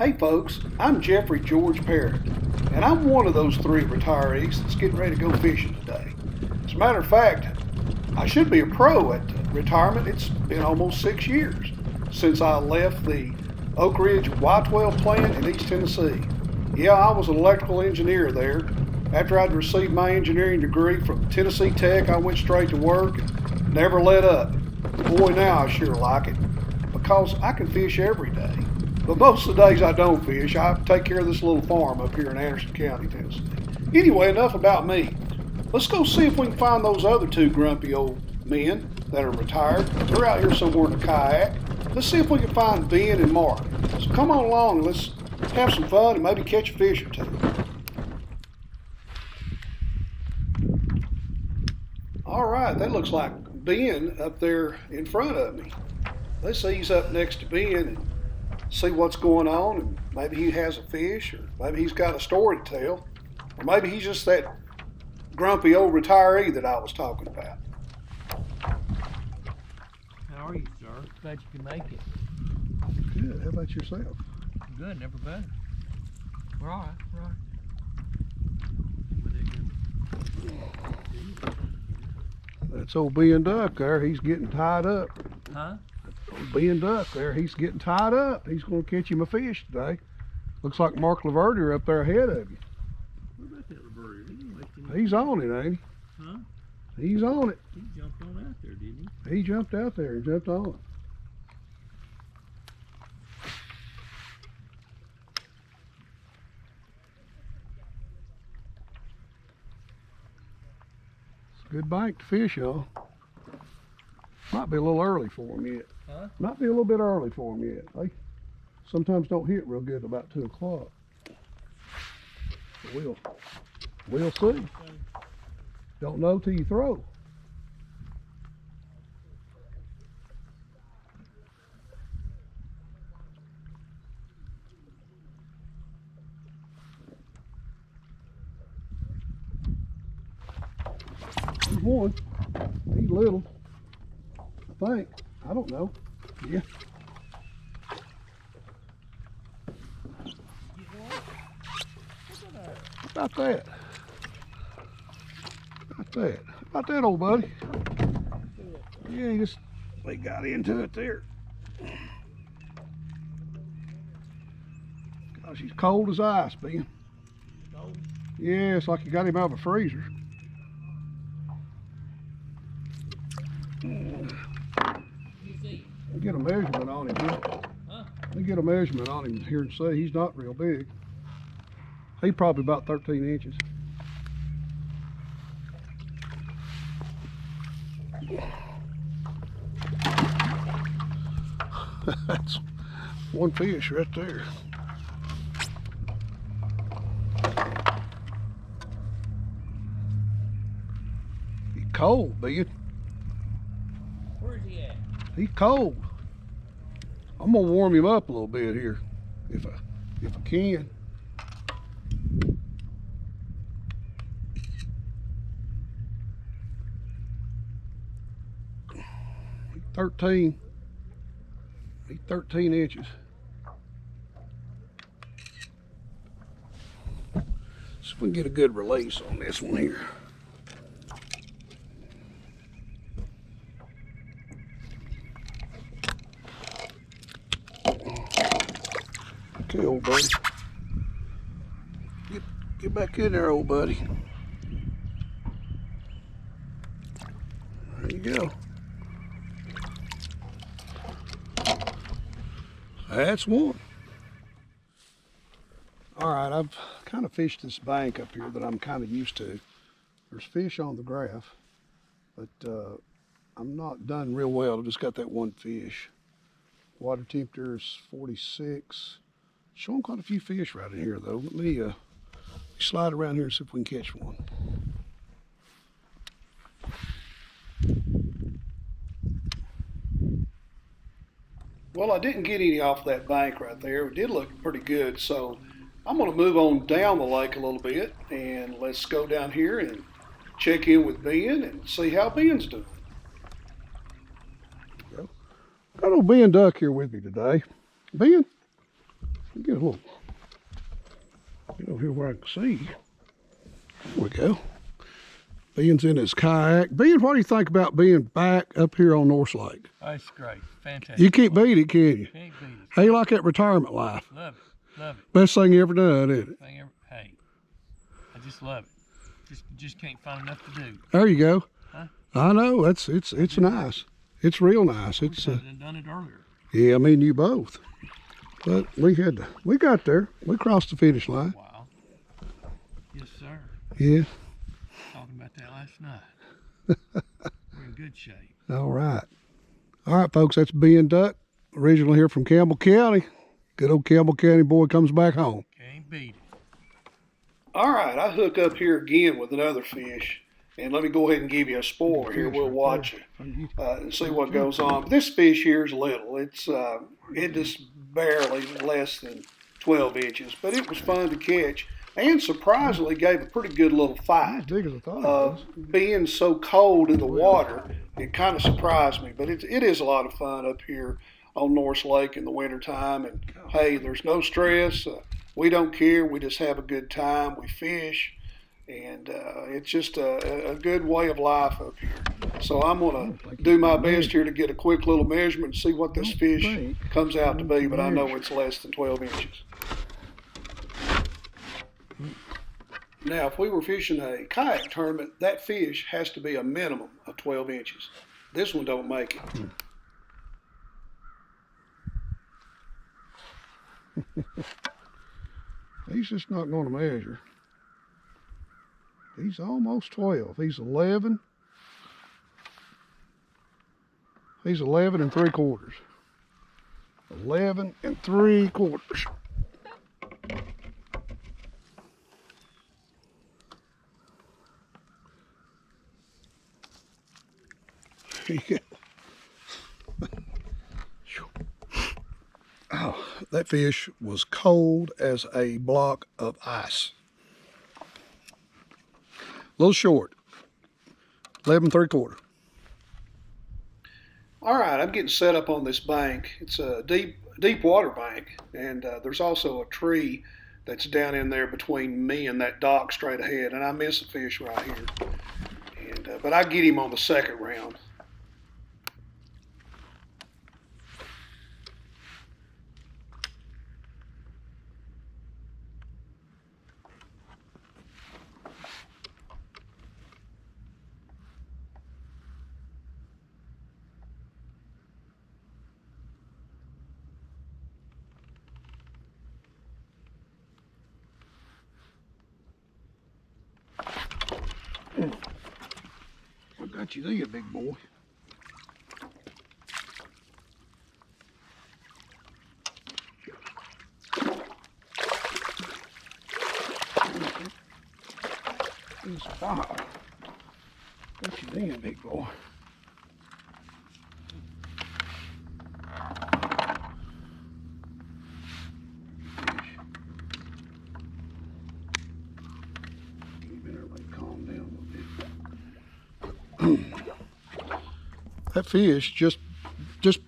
Hey folks, I'm Jeffrey George Parrott, and I'm one of those 3 retirees that's getting ready to go fishing today. As a matter of fact, I should be a pro at retirement. It's been almost 6 years since I left the Oak Ridge Y12 plant in East Tennessee. Yeah, I was an electrical engineer there. After I'd received my engineering degree from Tennessee Tech, I went straight to work and never let up. Boy, now I sure like it because I can fish every day. But most of the days I don't fish. I take care of this little farm up here in Anderson County, Tennessee. Anyway, enough about me. Let's go see if we can find those other 2 grumpy old men that are retired. They're out here somewhere in a kayak. Let's see if we can find Ben and Mark. So come on along and let's have some fun and maybe catch a fish or 2. All right, that looks like Ben up there in front of me. Let's ease up next to Ben and see what's going on, and maybe he has a fish, or maybe he's got a story to tell, or maybe he's just that grumpy old retiree that I was talking about. How are you, sir? Glad you can make it. Good. How about yourself? Good, never better. We're all right, we're all right. That's old Ben Duck there. He's getting tied up. Huh? Old Ben Duck there. He's getting tied up. He's going to catch him a fish today. Looks like Mark Laverdier up there ahead of you. What about that Laverdier? He's on it, ain't he? Huh? He's on it. He jumped on out there, didn't he? He jumped out there and jumped on it. It's a good bank to fish on. Might be a little early for him yet. Huh? Might be a little bit early for him yet. They sometimes don't hit real good about 2 o'clock. We'll see. Don't know till you throw. There's one. He's little. I think. I don't know. Yeah. How about that? How about that, old buddy? Yeah, they got into it there. Gosh, he's cold as ice, Ben. Cold? Yeah, it's like you got him out of a freezer. Get a measurement on him here. Huh? Let me get a measurement on him here and see. He's not real big. He's probably about 13 inches. That's one fish right there. He's cold, Ben. Where's he at? He's cold. I'm gonna warm him up a little bit here, if I can. He's 13 inches. So we can get a good release on this one here. Okay, old buddy. Get back in there, old buddy. There you go. That's one. All right, I've kind of fished this bank up here that I'm kind of used to. There's fish on the graph, but I'm not done real well. I've just got that one fish. Water temperature is 46. Showing quite a few fish right in here though. Let me slide around here and see if we can catch one. Well, I didn't get any off that bank right there. It did look pretty good, so I'm going to move on down the lake a little bit, and let's go down here and check in with Ben and see how Ben's doing. Got old Ben Duck here with me today. Ben, Get a little, get over here where I can see. There we go. Ben's in his kayak. Ben, what do you think about being back up here on Norris Lake? Oh, it's great. Fantastic. You can't beat it, can you? Can't beat it. How you like that retirement life? Love it. Love it. Best thing you ever done, isn't it? Hey, I just love it. Just can't find enough to do. There you go. Huh? I know. It's nice. It's real nice. It's Done it earlier. yeah, me and you both. But we got there. We crossed the finish line. Wow. Yes, sir. Yeah. Talking about that last night. We're in good shape. All right. All right, folks, that's Ben Duck, originally here from Campbell County. Good old Campbell County boy comes back home. Can't beat it. All right, I hook up here again with another fish. And let me go ahead and give you a spoiler here. We'll watch it and see what goes on. But this fish here is little. It just barely less than 12 inches. But it was fun to catch. And surprisingly gave a pretty good little fight. As big as I thought it was. Being so cold in the water, it kind of surprised me. But it is a lot of fun up here on Norris Lake in the wintertime. And hey, there's no stress. We don't care. We just have a good time. We fish. And it's just a good way of life up here. So I'm going to do my best here to get a quick little measurement and see what this fish comes out to be. But I know it's less than 12 inches. Now, if we were fishing a kayak tournament, that fish has to be a minimum of 12 inches. This one don't make it. He's just not going to measure. He's almost 12. He's 11. He's 11 and 3/4. 11 and 3/4. Oh, that fish was cold as a block of ice. A little short, 11 3/4. All right, I'm getting set up on this bank. It's a deep water bank, and there's also a tree that's down in there between me and that dock straight ahead, and I miss a fish right here. And but I get him on the second round. I got you there, big boy. Wow. Got you there, big boy. That fish just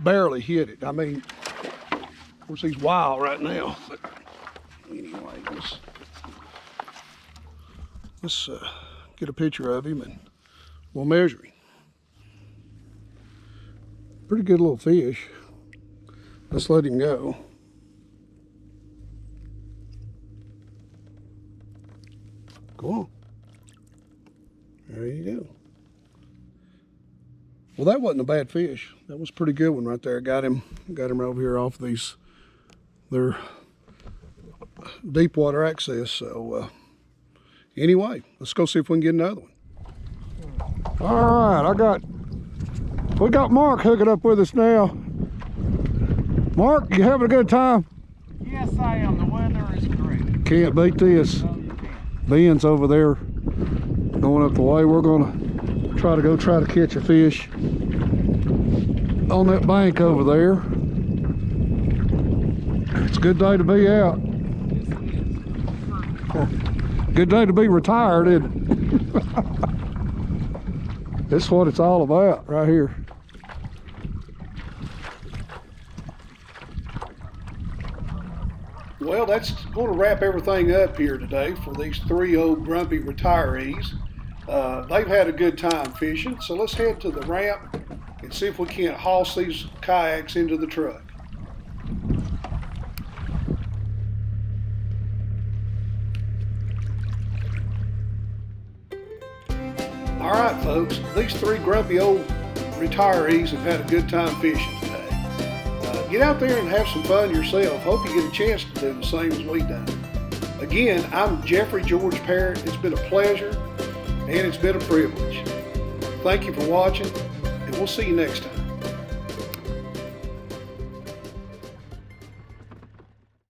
barely hit it. I mean, of course he's wild right now, but anyway, let's get a picture of him and we'll measure him. Pretty good little fish. Let's let him go. Go on. There you go. Well, that wasn't a bad fish. That was a pretty good one right there. Got him over here off their deep water access. So anyway, let's go see if we can get another one. All right, we got Mark hooking up with us now. Mark, you having a good time? Yes, I am. The weather is great. Can't beat this. No, you can't. Ben's over there going up the way. We're gonna try to catch a fish on that bank over there. It's a good day to be out. Good day to be retired, isn't it? This is what it's all about right here. Well, that's going to wrap everything up here today for these three old grumpy retirees. They've had a good time fishing, so let's head to the ramp and see if we can't hoss these kayaks into the truck. All right, folks, these three grumpy old retirees have had a good time fishing today. Get out there and have some fun yourself. Hope you get a chance to do the same as we done. Again, I'm Jeffrey George Parrott. It's been a pleasure and it's been a privilege. Thank you for watching, and we'll see you next time.